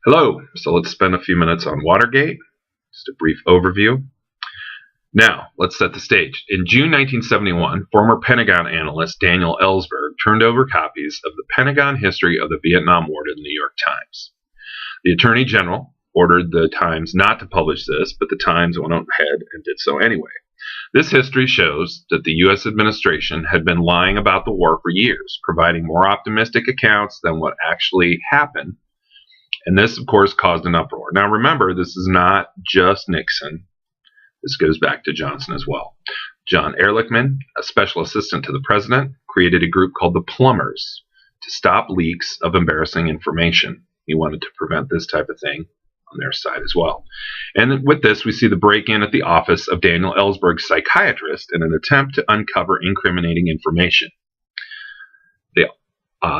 Hello, so let's spend a few minutes on Watergate, just a brief overview. Now, let's set the stage. In June 1971, former Pentagon analyst Daniel Ellsberg turned over copies of the Pentagon History of the Vietnam War to the New York Times. The Attorney General ordered the Times not to publish this, but the Times went ahead and did so anyway. This history shows that the U.S. administration had been lying about the war for years, providing more optimistic accounts than what actually happened. And this, of course, caused an uproar. Now, remember, this is not just Nixon. This goes back to Johnson as well. John Ehrlichman, a special assistant to the president, created a group called the Plumbers to stop leaks of embarrassing information. He wanted to prevent this type of thing on their side as well. And with this, we see the break-in at the office of Daniel Ellsberg's psychiatrist in an attempt to uncover incriminating information.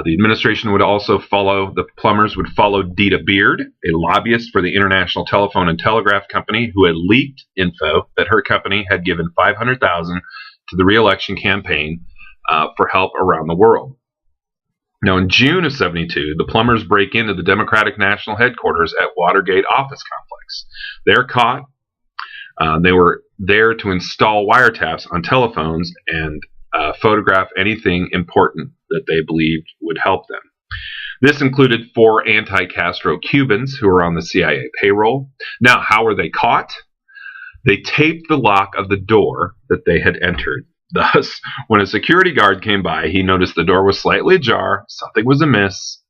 The administration would also follow, the Plumbers would follow Dita Beard, a lobbyist for the International Telephone and Telegraph Company, who had leaked info that her company had given $500,000 to the re-election campaign for help around the world. Now, in June of '72, the Plumbers break into the Democratic National Headquarters at Watergate office complex. They're caught. They were there to install wiretaps on telephones and photograph anything important that they believed would help them. This included 4 anti-Castro Cubans who were on the CIA payroll. Now, how were they caught? They taped the lock of the door that they had entered. Thus, when a security guard came by, he noticed the door was slightly ajar, something was amiss,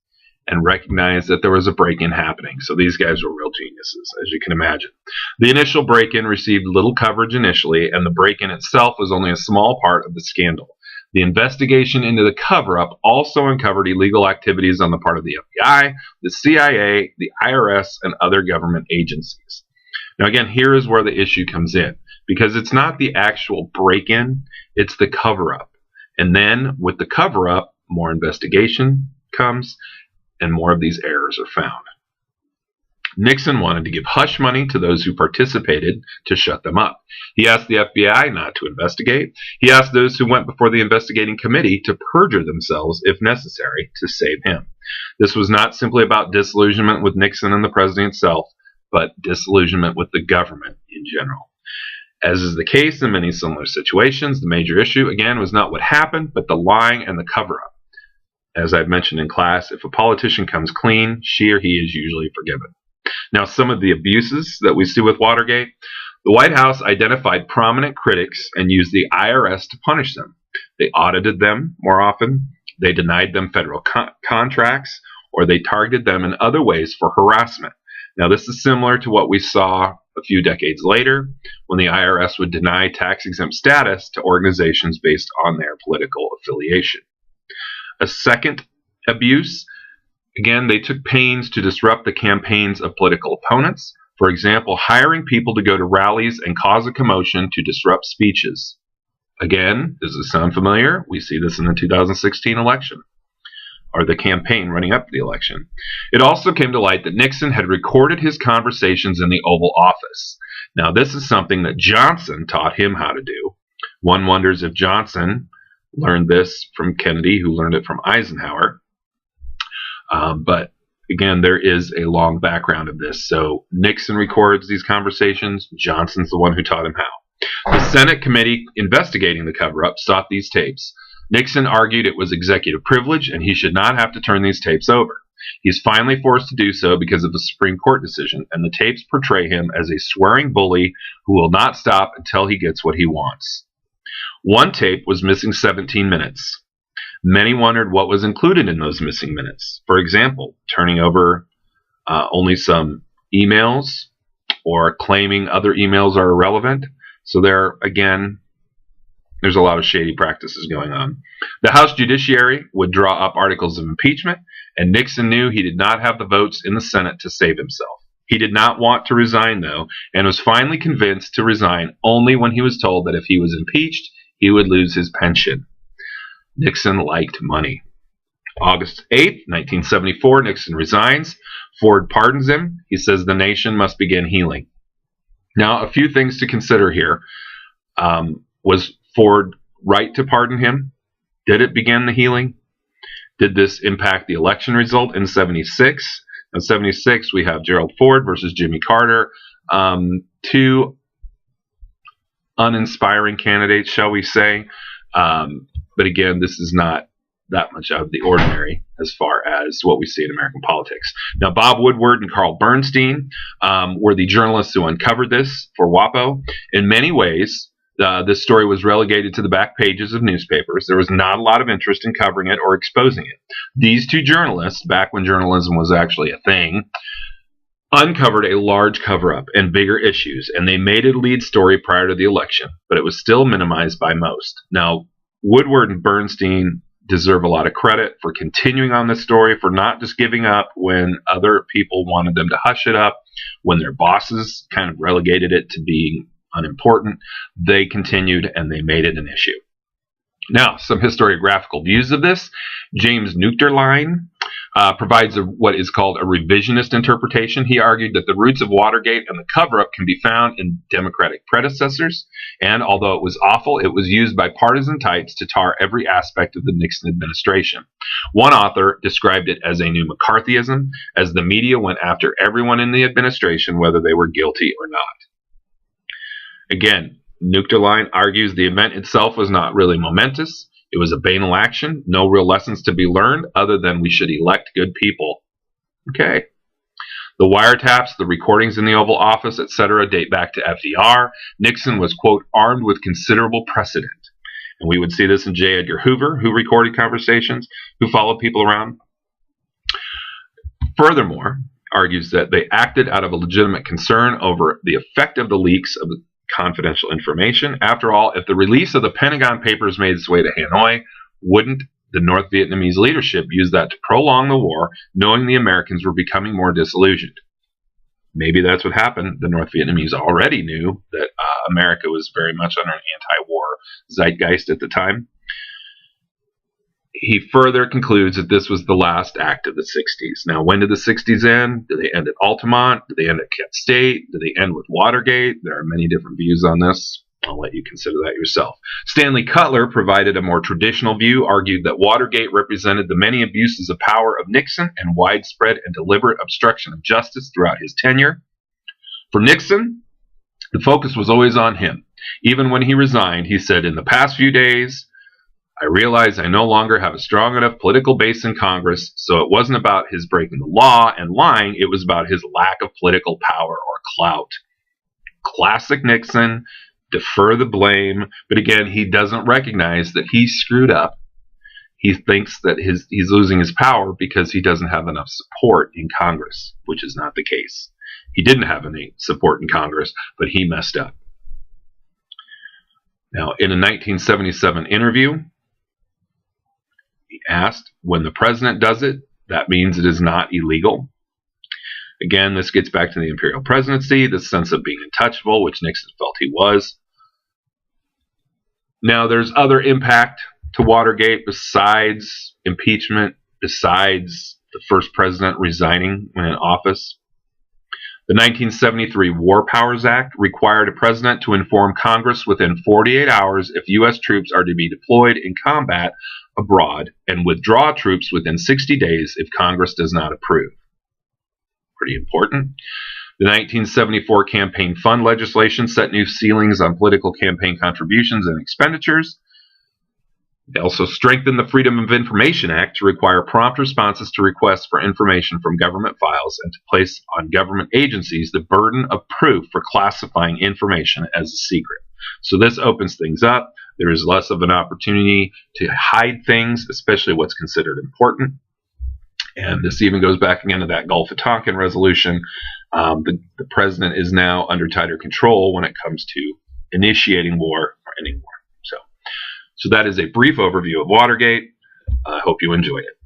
and recognized that there was a break-in happening. So these guys were real geniuses, as you can imagine. The initial break-in received little coverage initially, and the break-in itself was only a small part of the scandal. The investigation into the cover-up also uncovered illegal activities on the part of the FBI, the CIA, the IRS, and other government agencies. Now again, here is where the issue comes in, because it's not the actual break-in, it's the cover-up. And then with the cover-up, more investigation comes, and more of these errors are found. Nixon wanted to give hush money to those who participated to shut them up. He asked the FBI not to investigate. He asked those who went before the investigating committee to perjure themselves if necessary to save him. This was not simply about disillusionment with Nixon and the president itself, but disillusionment with the government in general. As is the case in many similar situations, the major issue, again, was not what happened, but the lying and the cover-up. As I've mentioned in class, if a politician comes clean, she or he is usually forgiven. Now, some of the abuses that we see with Watergate, the White House identified prominent critics and used the IRS to punish them. They audited them more often, they denied them federal contracts, or they targeted them in other ways for harassment. Now, this is similar to what we saw a few decades later when the IRS would deny tax-exempt status to organizations based on their political affiliation. A second abuse, again, they took pains to disrupt the campaigns of political opponents. For example, hiring people to go to rallies and cause a commotion to disrupt speeches. Again, does this sound familiar? We see this in the 2016 election, or the campaign running up to the election. It also came to light that Nixon had recorded his conversations in the Oval Office. Now, this is something that Johnson taught him how to do. One wonders if Johnson learned this from Kennedy, who learned it from Eisenhower. But again, there is a long background of this. So Nixon records these conversations. Johnson's the one who taught him how. The Senate committee investigating the cover-up sought these tapes. Nixon argued it was executive privilege and he should not have to turn these tapes over. He's finally forced to do so because of the Supreme Court decision, and the tapes portray him as a swearing bully who will not stop until he gets what he wants. One tape was missing 17 minutes. Many wondered what was included in those missing minutes. For example, turning over only some emails or claiming other emails are irrelevant. So there's a lot of shady practices going on. The House Judiciary would draw up articles of impeachment, and Nixon knew he did not have the votes in the Senate to save himself. He did not want to resign, though, and was finally convinced to resign only when he was told that if he was impeached, he would lose his pension. Nixon liked money. August 8, 1974, Nixon resigns. Ford pardons him. He says the nation must begin healing. Now, a few things to consider here. Was Ford right to pardon him? Did it begin the healing? Did this impact the election result in '76? In 76, we have Gerald Ford versus Jimmy Carter. Two uninspiring candidates, shall we say. But again, this is not that much out of the ordinary as far as what we see in American politics. Now, Bob Woodward and Carl Bernstein were the journalists who uncovered this for WAPO. In many ways, this story was relegated to the back pages of newspapers. There was not a lot of interest in covering it or exposing it. These two journalists, back when journalism was actually a thing, uncovered a large cover-up and bigger issues, and they made it a lead story prior to the election, but it was still minimized by most. Now, Woodward and Bernstein deserve a lot of credit for continuing on this story, for not just giving up when other people wanted them to hush it up, when their bosses kind of relegated it to being unimportant. They continued and they made it an issue. Now, some historiographical views of this. James Nuchterlein provides what is called a revisionist interpretation. He argued that the roots of Watergate and the cover-up can be found in Democratic predecessors, and although it was awful, it was used by partisan types to tar every aspect of the Nixon administration. One author described it as a new McCarthyism, as the media went after everyone in the administration, whether they were guilty or not. Again, Nuchterlein argues the event itself was not really momentous. It was a banal action, no real lessons to be learned other than we should elect good people. Okay. The wiretaps, the recordings in the Oval Office, etc. date back to FDR. Nixon was, quote, armed with considerable precedent. And we would see this in J. Edgar Hoover, who recorded conversations, who followed people around. Furthermore, argues that they acted out of a legitimate concern over the effect of the leaks of the confidential information. After all, if the release of the Pentagon Papers made its way to Hanoi, wouldn't the North Vietnamese leadership use that to prolong the war, knowing the Americans were becoming more disillusioned? Maybe that's what happened. The North Vietnamese already knew that America was very much under an anti-war zeitgeist at the time. He further concludes that this was the last act of the 60s. Now, when did the 60s end? Did they end at Altamont? Did they end at Kent State? Did they end with Watergate? There are many different views on this. I'll let you consider that yourself. Stanley Cutler provided a more traditional view, argued that Watergate represented the many abuses of power of Nixon and widespread and deliberate obstruction of justice throughout his tenure. For Nixon, the focus was always on him. Even when he resigned, he said, "In the past few days, I realize I no longer have a strong enough political base in Congress, so it wasn't about his breaking the law and lying, it was about his lack of political power or clout." Classic Nixon, defer the blame, but again, he doesn't recognize that he screwed up. He thinks that he's losing his power because he doesn't have enough support in Congress, which is not the case. He didn't have any support in Congress, but he messed up. Now, in a 1977 interview, he asked, when the president does it, that means it is not illegal. Again, this gets back to the imperial presidency, the sense of being untouchable, which Nixon felt he was. Now, there's other impact to Watergate besides impeachment, besides the first president resigning when in office. The 1973 War Powers Act required a president to inform Congress within 48 hours if U.S. troops are to be deployed in combat abroad and withdraw troops within 60 days if Congress does not approve. Pretty important. The 1974 campaign fund legislation set new ceilings on political campaign contributions and expenditures. They also strengthened the Freedom of Information Act to require prompt responses to requests for information from government files and to place on government agencies the burden of proof for classifying information as a secret. So this opens things up. There is less of an opportunity to hide things, especially what's considered important. And this even goes back again to that Gulf of Tonkin resolution. The president is now under tighter control when it comes to initiating war or ending war. So that is a brief overview of Watergate. I hope you enjoyed it.